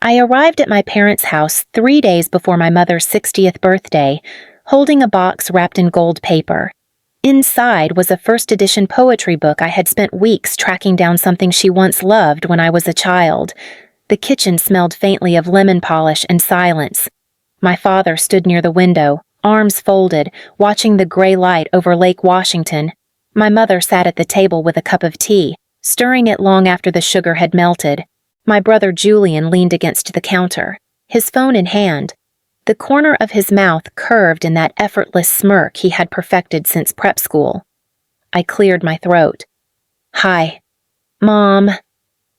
I arrived at my parents' house 3 days before my mother's 60th birthday, holding a box wrapped in gold paper. Inside was a first edition poetry book I had spent weeks tracking down something she once loved when I was a child. The kitchen smelled faintly of lemon polish and silence. My father stood near the window, arms folded, watching the gray light over Lake Washington. My mother sat at the table with a cup of tea, stirring it long after the sugar had melted. My brother Julian leaned against the counter, his phone in hand. The corner of his mouth curved in that effortless smirk he had perfected since prep school. I cleared my throat. "Hi. Mom.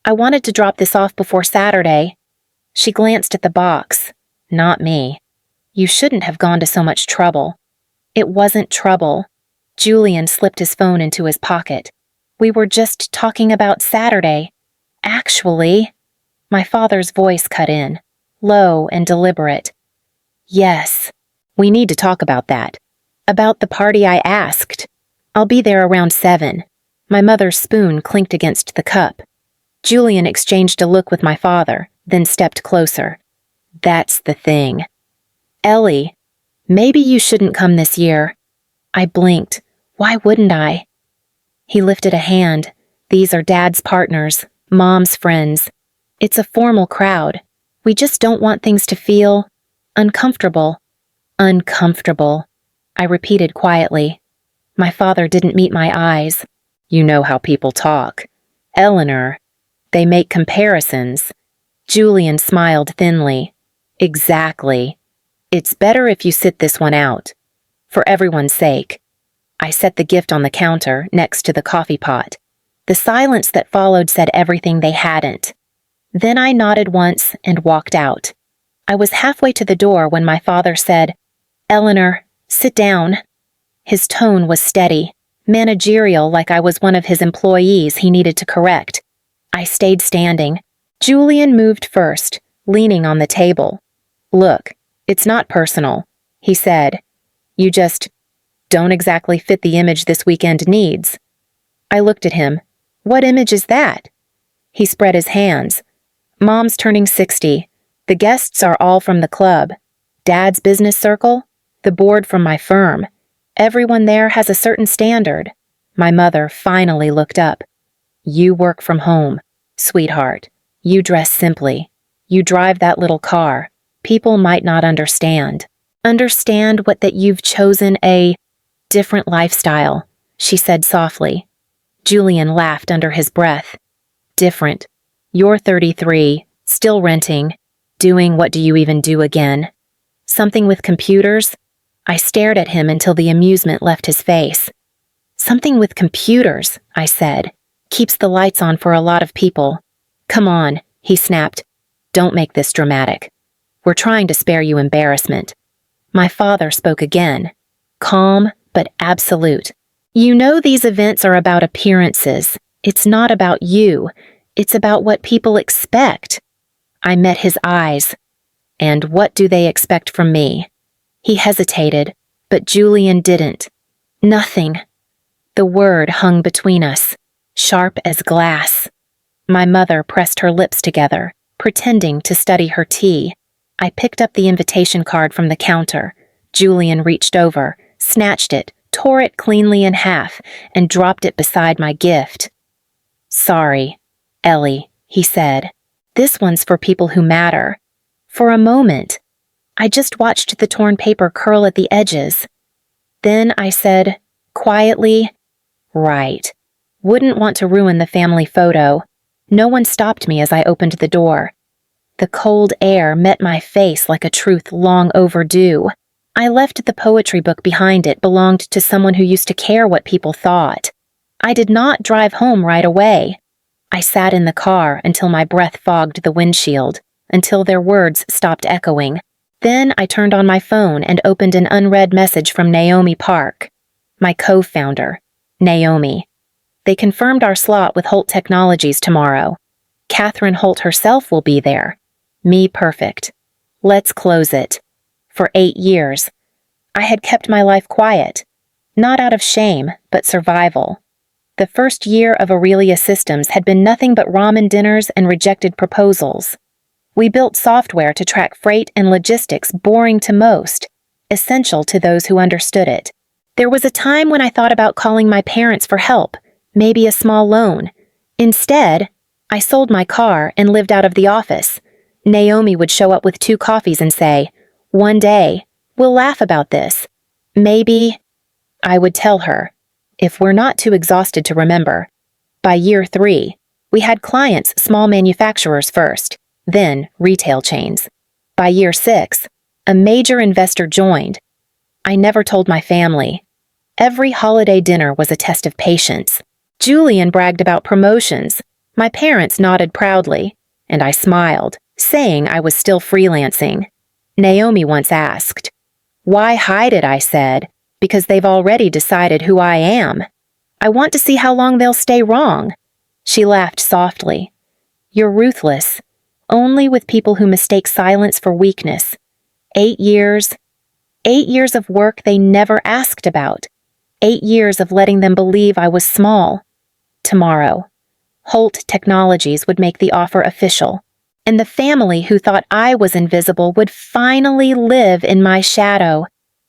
I wanted to drop this off before Saturday." She glanced at the box. Not me. "You shouldn't have gone to so much trouble." It wasn't trouble. Julian slipped his phone into his pocket. "We were just talking about Saturday. Actually," my father's voice cut in, low and deliberate. "Yes, we need to talk about that. About the party I asked. I'll be there around 7. My mother's spoon clinked against the cup. Julian exchanged a look with my father, then stepped closer. "That's the thing. Ellie, maybe you shouldn't come this year." I blinked. Why wouldn't I? He lifted a hand. "These are Dad's partners, Mom's friends. It's a formal crowd. We just don't want things to feel uncomfortable." "Uncomfortable," I repeated quietly. My father didn't meet my eyes. "You know how people talk. Eleanor, they make comparisons." Julian smiled thinly. "Exactly. It's better if you sit this one out. For everyone's sake." I set the gift on the counter next to the coffee pot. The silence that followed said everything they hadn't. Then I nodded once and walked out. I was halfway to the door when my father said, "Eleanor, sit down." His tone was steady, managerial, like I was one of his employees he needed to correct. I stayed standing. Julian moved first, leaning on the table. "Look, it's not personal," he said. "You just don't exactly fit the image this weekend needs." I looked at him. "What image is that?" He spread his hands. "Mom's turning 60. The guests are all from the club. Dad's business circle, the board from my firm. Everyone there has a certain standard." My mother finally looked up. "You work from home, sweetheart. You dress simply. You drive that little car. People might not understand. Understand that you've chosen a different lifestyle," she said softly. Julian laughed under his breath. "Different. You're 33, still renting. Doing what do you even do again? Something with computers?" I stared at him until the amusement left his face. "Something with computers," I said. "Keeps the lights on for a lot of people." "Come on," he snapped. "Don't make this dramatic. We're trying to spare you embarrassment." My father spoke again, calm but absolute. "You know these events are about appearances. It's not about you. It's about what people expect." I met his eyes. "And what do they expect from me?" He hesitated, but Julian didn't. "Nothing." The word hung between us, sharp as glass. My mother pressed her lips together, pretending to study her tea. I picked up the invitation card from the counter. Julian reached over, snatched it, tore it cleanly in half, and dropped it beside my gift. "Sorry, Ellie," he said. "This one's for people who matter." For a moment, I just watched the torn paper curl at the edges. Then I said, quietly, "Right. Wouldn't want to ruin the family photo." No one stopped me as I opened the door. The cold air met my face like a truth long overdue. I left the poetry book behind. It belonged to someone who used to care what people thought. I did not drive home right away. I sat in the car until my breath fogged the windshield, until their words stopped echoing. Then I turned on my phone and opened an unread message from Naomi Park, my co-founder, Naomi. They confirmed our slot with Holt Technologies tomorrow. Catherine Holt herself will be there. Me perfect. Let's close it. For 8 years, I had kept my life quiet, not out of shame, but survival. The first year of Aurelia Systems had been nothing but ramen dinners and rejected proposals. We built software to track freight and logistics, boring to most, essential to those who understood it. There was a time when I thought about calling my parents for help, maybe a small loan. Instead, I sold my car and lived out of the office. Naomi would show up with 2 coffees and say, "One day, we'll laugh about this. Maybe," I would tell her, "if we're not too exhausted to remember." By year 3, we had clients, small manufacturers first, then retail chains. By year 6, a major investor joined. I never told my family. Every holiday dinner was a test of patience. Julian bragged about promotions. My parents nodded proudly, and I smiled, saying I was still freelancing. Naomi once asked, "Why hide it?" I said, "Because they've already decided who I am. I want to see how long they'll stay wrong." She laughed softly. "You're ruthless, only with people who mistake silence for weakness. 8 years. 8 years of work they never asked about. 8 years of letting them believe I was small. Tomorrow, Holt Technologies would make the offer official, and the family who thought I was invisible would finally live in my shadow.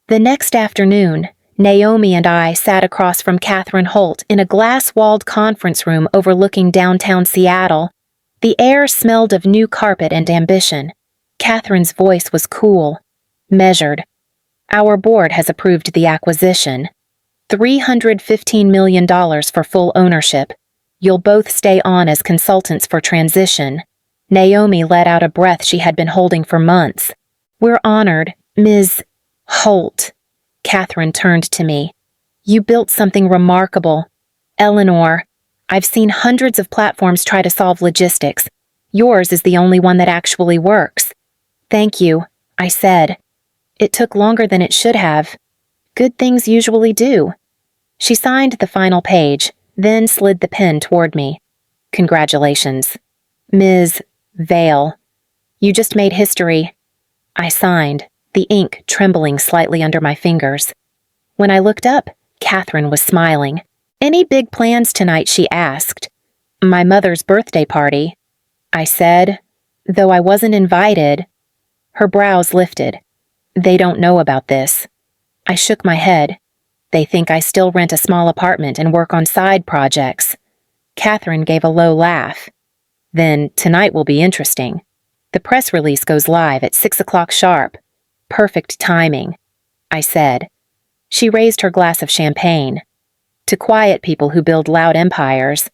The next afternoon, Naomi and I sat across from Catherine Holt in a glass-walled conference room overlooking downtown Seattle. The air smelled of new carpet and ambition. Catherine's voice was cool, measured. "Our board has approved the acquisition. $315 million for full ownership. You'll both stay on as consultants for transition." Naomi let out a breath she had been holding for months. "We're honored, Ms. Holt." Catherine turned to me. "You built something remarkable. Eleanor, I've seen hundreds of platforms try to solve logistics. Yours is the only one that actually works." "Thank you," I said. "It took longer than it should have. Good things usually do." She signed the final page, then slid the pen toward me. "Congratulations, Ms. Vale. You just made history." I signed, the ink trembling slightly under my fingers. When I looked up, Catherine was smiling. "Any big plans tonight?" she asked. "My mother's birthday party," I said, "though I wasn't invited." Her brows lifted. "They don't know about this." I shook my head. "They think I still rent a small apartment and work on side projects." Catherine gave a low laugh. "Then tonight will be interesting. The press release goes live at 6 o'clock sharp. Perfect timing," I said. She raised her glass of champagne. "To quiet people who build loud empires."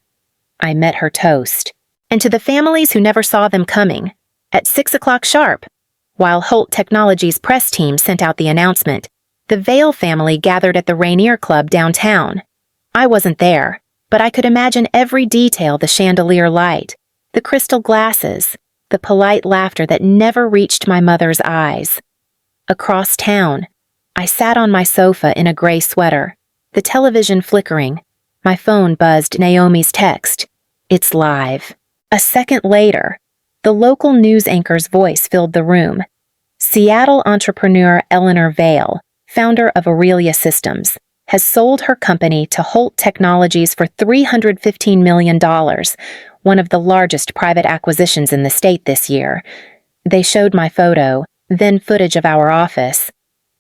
I met her toast. "And to the families who never saw them coming. At 6 o'clock sharp." While Holt Technologies' press team sent out the announcement, the Vale family gathered at the Rainier Club downtown. I wasn't there, but I could imagine every detail: the chandelier light, the crystal glasses, the polite laughter that never reached my mother's eyes. Across town, I sat on my sofa in a gray sweater, the television flickering. My phone buzzed Naomi's text. "It's live." A second later, the local news anchor's voice filled the room. Seattle entrepreneur Eleanor Vale, founder of Aurelia Systems, has sold her company to Holt Technologies for $315 million, one of the largest private acquisitions in the state this year. They showed my photo, then footage of our office.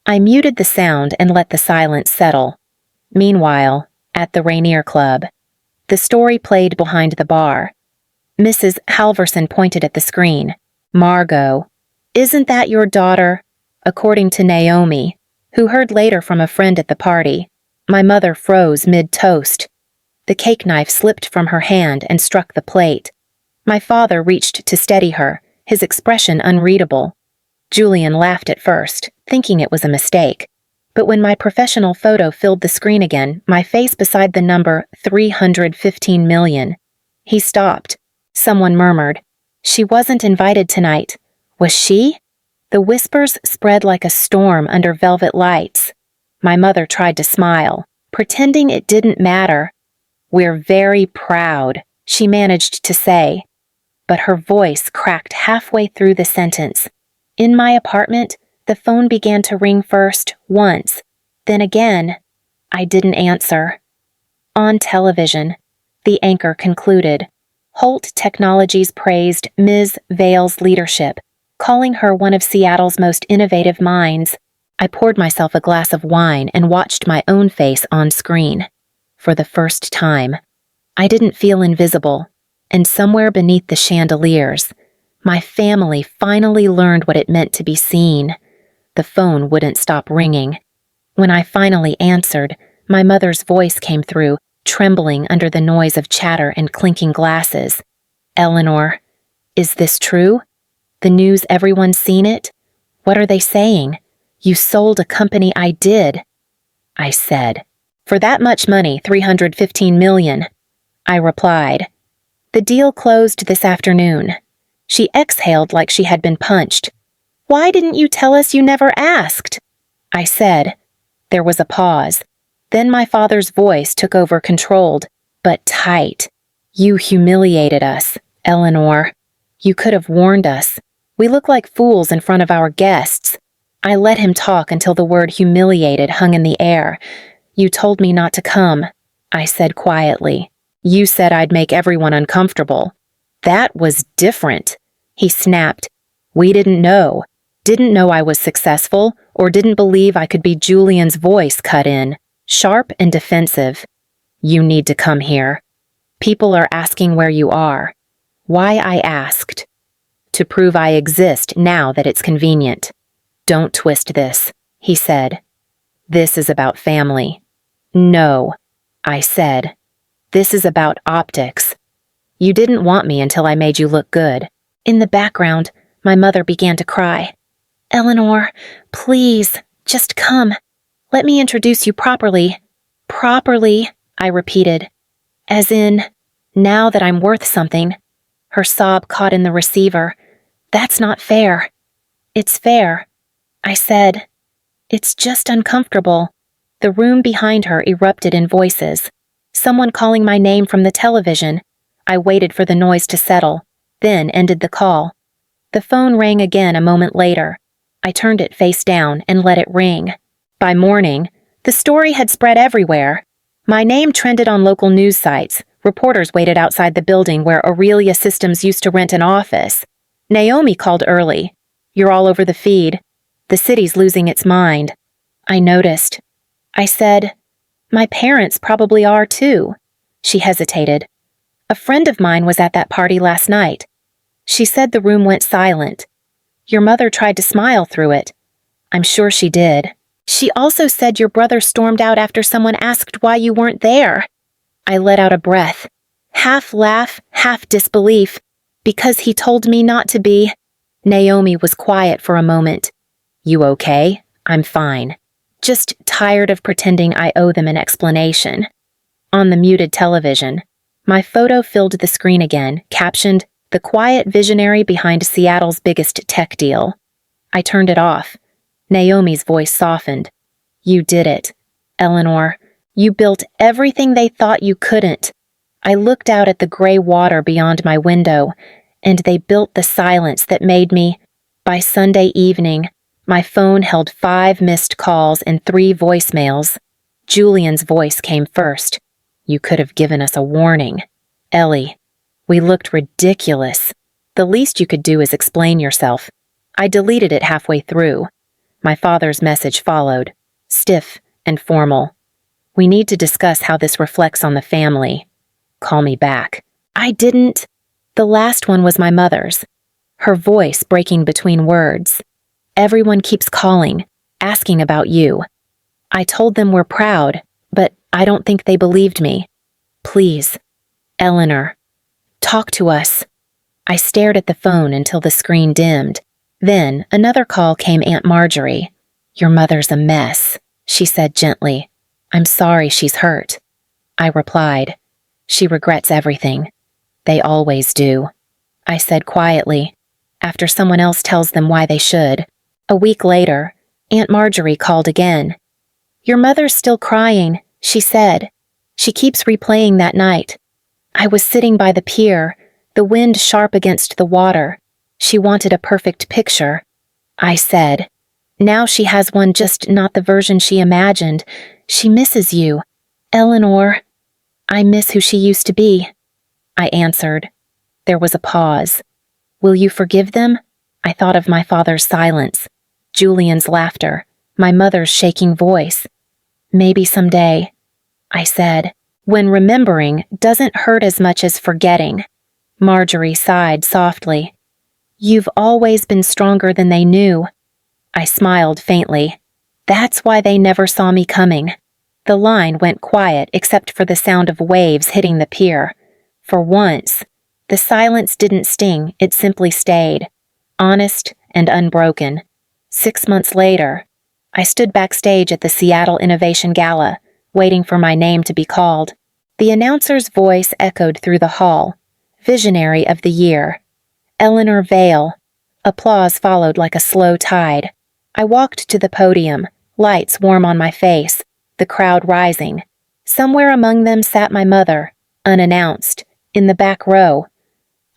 I muted the sound and let the silence settle. Meanwhile, at the Rainier Club, the story played behind the bar. Mrs. Halverson pointed at the screen. "Margot, isn't that your daughter?" According to Naomi, who heard later from a friend at the party. My mother froze mid-toast. The cake knife slipped from her hand and struck the plate. My father reached to steady her, his expression unreadable. Julian laughed at first, thinking it was a mistake. But when my professional photo filled the screen again, my face beside the number 315 million, he stopped. Someone murmured, "She wasn't invited tonight. Was she?" The whispers spread like a storm under velvet lights. My mother tried to smile, pretending it didn't matter. "We're very proud," she managed to say. But her voice cracked halfway through the sentence. In my apartment, the phone began to ring first, once, then again. I didn't answer. On television, the anchor concluded. Holt Technologies praised Ms. Vale's leadership, calling her one of Seattle's most innovative minds. I poured myself a glass of wine and watched my own face on screen. For the first time, I didn't feel invisible, and somewhere beneath the chandeliers, my family finally learned what it meant to be seen. The phone wouldn't stop ringing. When I finally answered, my mother's voice came through, trembling under the noise of chatter and clinking glasses. "Eleanor, is this true? The news, everyone's seen it? What are they saying? You sold a company." "I did," I said. "For that much money, $315 million. I replied. "The deal closed this afternoon." She exhaled like she had been punched. "Why didn't you tell us? You never asked," I said. There was a pause. Then my father's voice took over, controlled, but tight. "You humiliated us, Eleanor. You could have warned us. We look like fools in front of our guests." I let him talk until the word humiliated hung in the air. "You told me not to come," I said quietly. "You said I'd make everyone uncomfortable." "That was different," he snapped. "We didn't know I was successful, or didn't believe I could be." Julian's voice cut in, sharp and defensive. "You need to come here. People are asking where you are." Why, I asked. "To prove I exist now that it's convenient." "Don't twist this," he said. "This is about family." "No," I said. "This is about optics. You didn't want me until I made you look good." In the background, my mother began to cry. "Eleanor, please, just come. Let me introduce you properly." "Properly," I repeated. "As in, now that I'm worth something." Her sob caught in the receiver. "That's not fair." "It's fair," I said. "It's just uncomfortable." The room behind her erupted in voices. Someone calling my name from the television. I waited for the noise to settle, then ended the call. The phone rang again a moment later. I turned it face down and let it ring. By morning, the story had spread everywhere. My name trended on local news sites. Reporters waited outside the building where Aurelia Systems used to rent an office. Naomi called early. "You're all over the feed. The city's losing its mind." I noticed. I said, "My parents probably are too." She hesitated. "A friend of mine was at that party last night." She said the room went silent. "Your mother tried to smile through it." "I'm sure she did." "She also said your brother stormed out after someone asked why you weren't there." I let out a breath, half laugh, half disbelief, "Because he told me not to be." Naomi was quiet for a moment. "You okay?" "I'm fine. Just tired of pretending I owe them an explanation." On the muted television, my photo filled the screen again, captioned, "The quiet visionary behind Seattle's biggest tech deal." I turned it off. Naomi's voice softened. "You did it, Eleanor. You built everything they thought you couldn't." I looked out at the gray water beyond my window, and they built the silence that made me. By Sunday evening, my phone held 5 missed calls and 3 voicemails. Julian's voice came first. "You could have given us a warning. Ellie, we looked ridiculous. The least you could do is explain yourself." I deleted it halfway through. My father's message followed, stiff and formal. "We need to discuss how this reflects on the family. Call me back." I didn't. The last one was my mother's, her voice breaking between words. "Everyone keeps calling, asking about you." I told them we're proud, but I don't think they believed me. "Please, Eleanor, talk to us." I stared at the phone until the screen dimmed. Then another call came. Aunt Marjorie. "Your mother's a mess," she said gently. "I'm sorry she's hurt." I replied, "She regrets everything. They always do." I said quietly, after someone else tells them why they should. A week later, Aunt Marjorie called again. "Your mother's still crying," she said. "She keeps replaying that night." I was sitting by the pier, the wind sharp against the water. She wanted a perfect picture. I said, "Now she has one, just not the version she imagined. She misses you, Eleanor." "I miss who she used to be," I answered. There was a pause. Will you forgive them? I thought of my father's silence, Julian's laughter, my mother's shaking voice. Maybe someday, I said, when remembering doesn't hurt as much as forgetting. Marjorie sighed softly. You've always been stronger than they knew. I smiled faintly. That's why they never saw me coming. The line went quiet except for the sound of waves hitting the pier. For once, the silence didn't sting, it simply stayed, honest and unbroken. 6 months later, I stood backstage at the Seattle Innovation Gala, waiting for my name to be called. The announcer's voice echoed through the hall. Visionary of the Year. Eleanor Vale. Applause followed like a slow tide. I walked to the podium, lights warm on my face, the crowd rising. Somewhere among them sat my mother, unannounced, in the back row.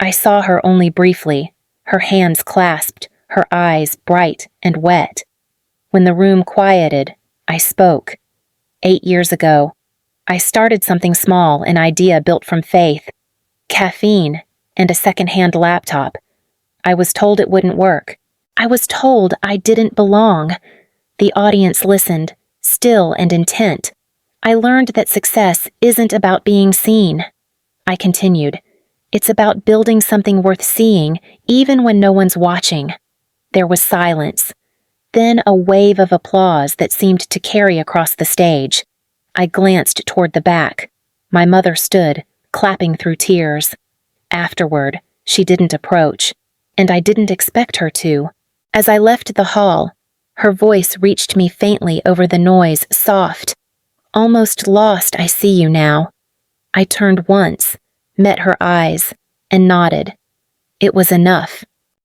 I saw her only briefly, her hands clasped, her eyes bright and wet. When the room quieted, I spoke. 8 years ago, I started something small, an idea built from faith. Caffeine and a second-hand laptop. I was told it wouldn't work. I was told I didn't belong. The audience listened, still and intent. I learned that success isn't about being seen. I continued. It's about building something worth seeing, even when no one's watching. There was silence. Then a wave of applause that seemed to carry across the stage. I glanced toward the back. My mother stood, clapping through tears. Afterward, she didn't approach, and I didn't expect her to. As I left the hall, her voice reached me faintly over the noise, soft. Almost lost, I see you now. I turned once, met her eyes, and nodded. It was enough.